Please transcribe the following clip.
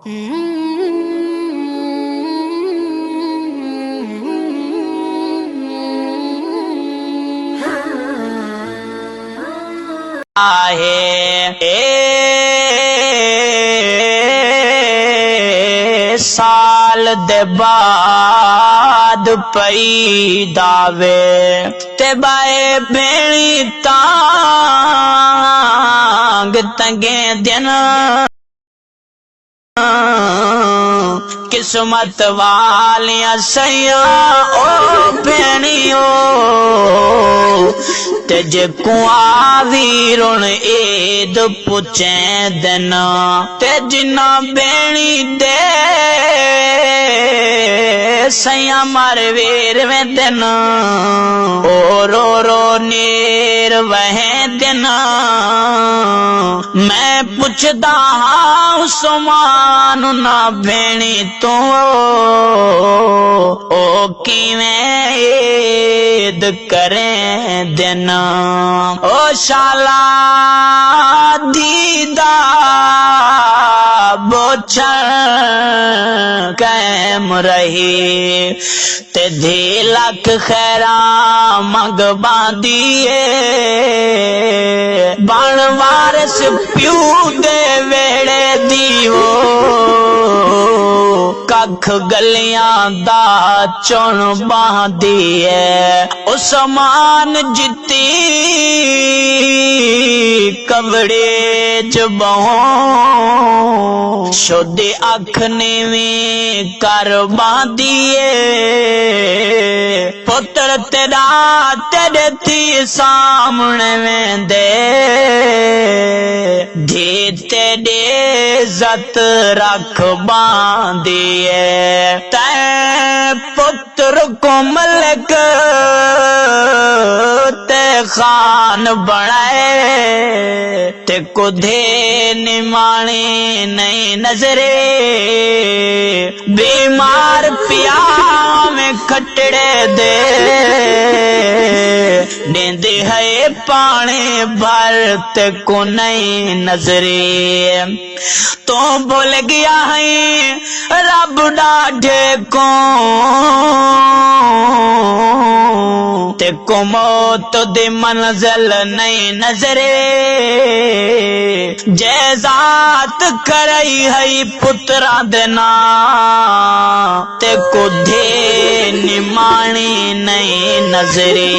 साल दे बाद पैदा वे ते बाए भेणी तांग तंगे दिन किस्मत वालियां सैया ओ भेणियो ते जे कुआवी रुण ईद पुछे दिन ते जिन्ना भेणी दे सैया मारे वीर में दिन ओ रो रो नीर वह दिन मैं पुछदा हाँ सुमान ना भेणी तू ओ किवें ईद करें दिन ओ शाला दीदा बोछड़ कैम रही ते धी लख खैरा मंग बांधिए बण वारस प्यू दे वेड़े दीवो कख गलियां दा चुन बांधिए उस्मान जिती कवड़े च बहों शुद्ध अख नीवी कर बांधिए पुत्र तेरा तेरे थी सामने में दे धी तेरे इज्जत रख बांधिए तै पुत्र को मलक ते खान बनाए ते कुधे निमाणी नहीं नजरे बीमार पिया में खटड़े दे नींद है पानी भरत को नहीं नजरे तो भूल गया है रब डाढ़े को ते को मौत दी मंजिल नहीं नजरे जैजात करई है पुत्रा देना ते को धे निमाणी नहीं नजरे।